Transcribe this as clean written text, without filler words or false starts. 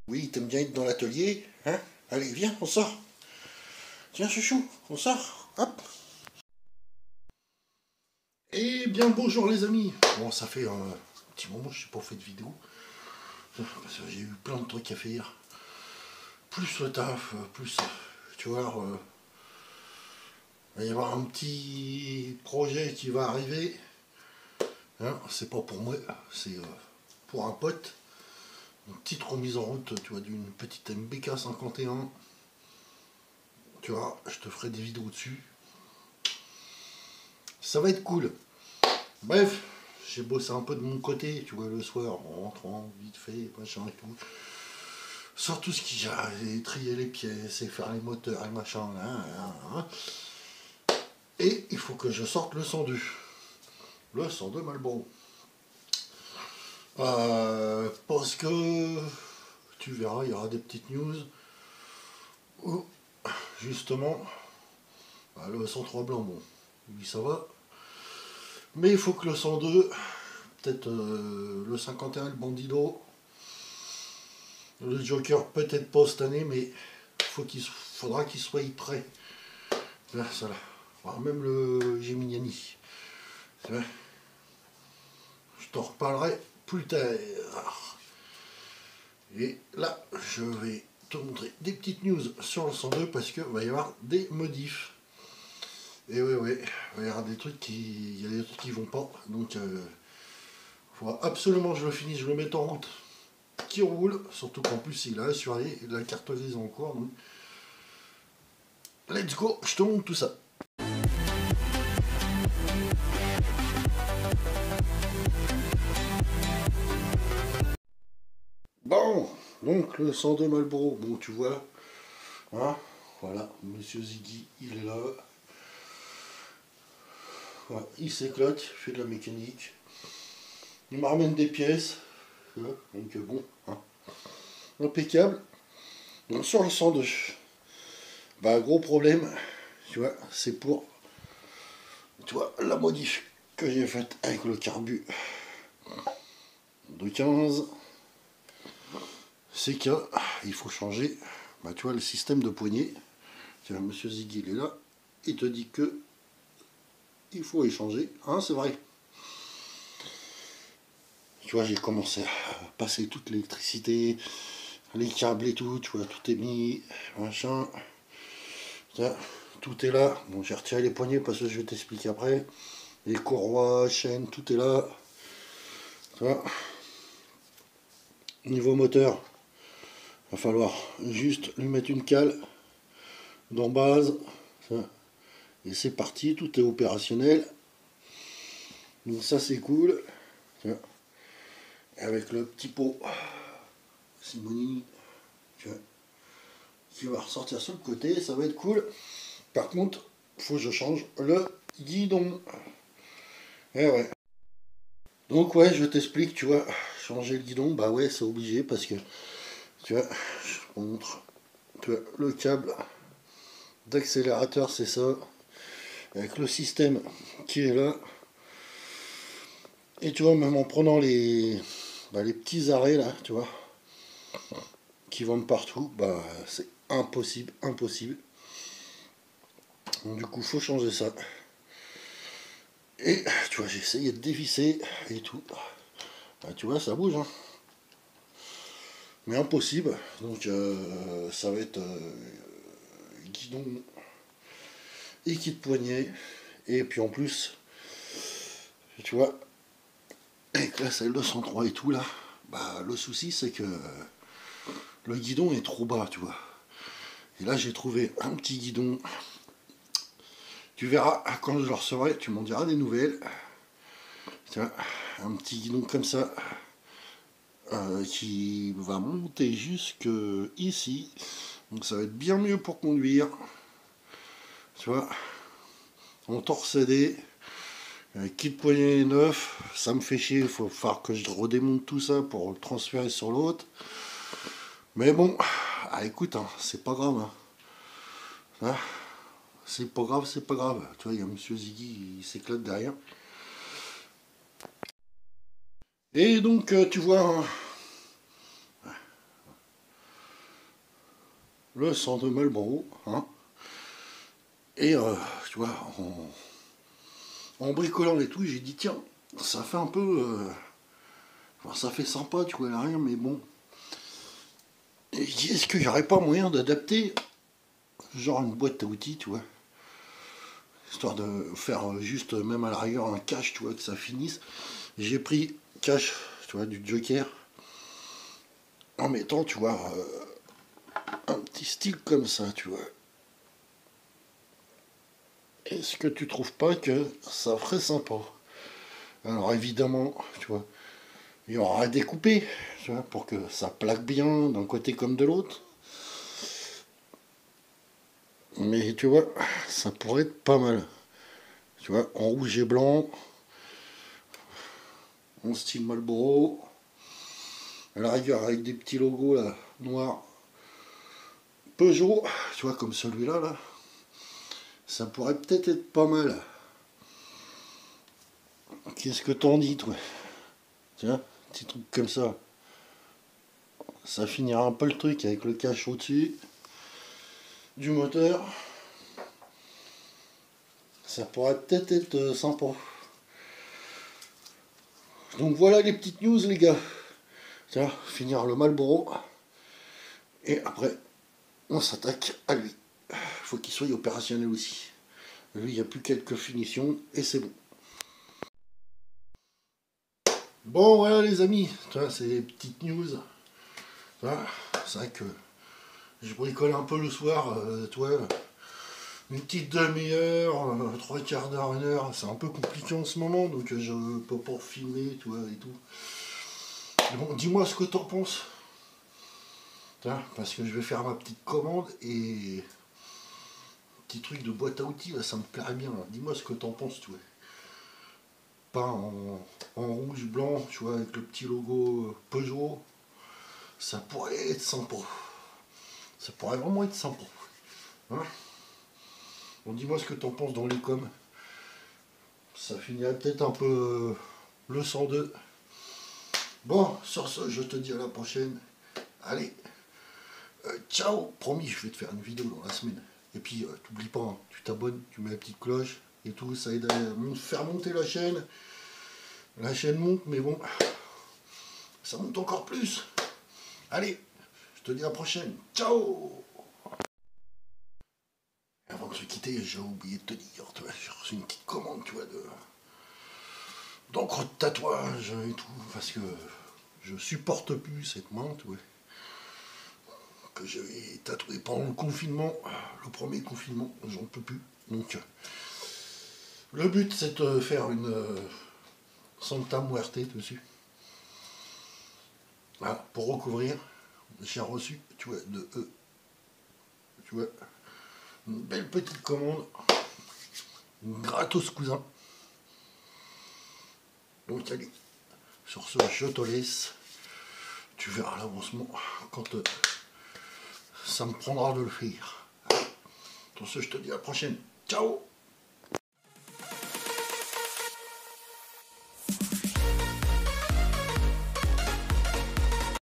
Oui, t'aimes bien être dans l'atelier, hein? Allez, viens, on sort. Tiens, chouchou, on sort. Hop. Eh bien, bonjour les amis. Bon, ça fait un petit moment que je n'ai pas fait de vidéo. Parce que j'ai eu plein de trucs à faire. Plus le taf, plus, tu vois, il va y avoir un petit projet qui va arriver. Hein, c'est pas pour moi, c'est pour un pote. Une petite remise en route, tu vois, d'une petite MBK 51. Tu vois, je te ferai des vidéos dessus. Ça va être cool. Bref, j'ai bossé un peu de mon côté, tu vois, le soir, en rentrant, vite fait, machin et tout. Sur tout ce qui j'ai trier les pièces et faire les moteurs et machin, là. Et il faut que je sorte le 102. Le 102 Marlboro. Parce que, tu verras, il y aura des petites news où, justement, le 103 blanc, bon, lui ça va. Mais il faut que le 102, peut-être le 51, le Bandido, le Joker, peut-être pas cette année, mais faudra qu'il soit prêt. Là, ça là. Alors, même le Geminiani. Je t'en reparlerai plus tard. Et là, je vais te montrer des petites news sur le 102 parce qu'il va y avoir des modifs. Et ouais, il va y avoir des trucs qui. Il y a des trucs qui vont pas. Donc, faut absolument que je le finisse, je le mette en route. Qui roule, surtout qu'en plus il a assuré la carte grise en cours. Donc, let's go, je te montre tout ça. Bon, donc le 102 Marlboro, bon tu vois, hein, voilà, Monsieur Ziggy, il est là. Voilà, il s'éclate, il fait de la mécanique. Il me ramène des pièces, tu vois, donc bon, hein, impeccable. Donc sur le 102, bah gros problème, tu vois, c'est pour, tu vois, la modif que j'ai faite avec le carbu de 15. C'est qu'il faut changer, bah, tu vois, le système de poignée. Tiens, Monsieur Ziggy, il est là. Il te dit que il faut échanger. Hein, c'est vrai. Tu vois, j'ai commencé à passer toute l'électricité, les câbles et tout. Tu vois, tout est mis, machin. Tiens, tout est là. Bon, j'ai retiré les poignées parce que je vais t'expliquer après. Les courroies, chaînes, tout est là. Tu vois. Niveau moteur, va falloir juste lui mettre une cale dans base. Et c'est parti, tout est opérationnel. Donc ça c'est cool. Tiens. Avec le petit pot Simoni qui va ressortir sur le côté, ça va être cool. Par contre, faut que je change le guidon. Eh ouais. Donc ouais, je t'explique, tu vois, changer le guidon, bah ouais, c'est obligé parce que, tu vois, je montre, tu vois, le câble d'accélérateur, c'est ça, avec le système qui est là. Et tu vois, même en prenant les petits arrêts là, tu vois, qui vont de partout, bah c'est impossible, impossible. Donc, du coup, faut changer ça. Et tu vois, j'ai essayé de dévisser et tout. Bah, tu vois, ça bouge, hein. Mais impossible. Donc, ça va être guidon et kit poignet. Et puis en plus, tu vois, avec la selle de 103 et tout là, bah le souci c'est que le guidon est trop bas, tu vois. Et là, j'ai trouvé un petit guidon. Tu verras, quand je le recevrai, tu m'en diras des nouvelles. Tu vois, un petit guidon comme ça. Qui va monter jusque ici. Donc ça va être bien mieux pour conduire. Tu vois, en torsédé, kit poignet neuf, ça me fait chier, il faut falloir que je redémonte tout ça pour le transférer sur l'autre. Mais bon, écoute, hein, c'est pas grave. Hein. C'est pas grave, c'est pas grave. Tu vois, il y a Monsieur Ziggy, il s'éclate derrière. Et donc, tu vois, hein, le 102 Marlboro, hein. Et tu vois, en bricolant et tout, j'ai dit tiens, ça fait un peu, enfin, ça fait sympa, tu vois, rien, mais bon. Et je dis est-ce qu'il n'y aurait pas moyen d'adapter, genre une boîte à outils, tu vois, histoire de faire juste, même à la rigueur, un cache, tu vois, que ça finisse. J'ai pris cache, tu vois, du Joker, en mettant, tu vois, un petit style comme ça, tu vois. Est-ce que tu trouves pas que ça ferait sympa? Alors évidemment, tu vois, il y aura à découper, tu vois, pour que ça plaque bien d'un côté comme de l'autre. Mais tu vois, ça pourrait être pas mal. Tu vois, en rouge et blanc, en style Marlboro, à la rigueur avec des petits logos là, noirs. Peugeot, tu vois, comme celui-là, là, ça pourrait peut-être être pas mal. Qu'est-ce que t'en dis, toi? Tiens, petit truc comme ça. Ça finira un peu le truc avec le cache au-dessus du moteur. Ça pourrait peut-être être sympa. Donc voilà les petites news, les gars. Tiens, finir le Marlboro. Et après, on s'attaque à lui. Il faut qu'il soit opérationnel aussi. Lui, il n'y a plus quelques finitions et c'est bon. Bon, voilà les amis. C'est les petites news. C'est vrai que je bricole un peu le soir. Toi, une petite demi-heure, trois quarts d'heure, une heure. C'est un peu compliqué en ce moment, donc je peux pas filmer, tu vois, et tout. Bon, dis-moi ce que t'en penses. Parce que je vais faire ma petite commande et petit truc de boîte à outils, là, ça me plairait bien. Dis-moi ce que t'en penses, tu vois. Peint en rouge, blanc, tu vois, avec le petit logo Peugeot. Ça pourrait être sympa. Ça pourrait vraiment être sympa. Hein, bon, dis-moi ce que t'en penses dans les coms. Ça finirait peut-être un peu le 102. Bon, sur ce, je te dis à la prochaine. Allez, ciao. Promis, je vais te faire une vidéo dans la semaine. Et puis, t'oublies pas, hein, tu t'abonnes, tu mets la petite cloche et tout. Ça aide à faire monter la chaîne. La chaîne monte, mais bon, ça monte encore plus. Allez, je te dis à la prochaine. Ciao. Avant de se quitter, j'ai oublié de te dire, tu vois, j'ai reçu une petite commande, tu vois, d'encre de tatouage et tout, parce que je supporte plus cette main, tu vois, que j'avais tatoué pendant le confinement, le premier confinement, j'en peux plus. Donc, le but, c'est de faire une Santa Muerte dessus. Voilà, pour recouvrir, j'ai reçu, tu vois, de eux, tu vois, une belle petite commande, gratos cousin. Donc, allez, sur ce, je te laisse. Tu verras l'avancement quand ça me prendra de le faire. Sur ce, je te dis à la prochaine. Ciao!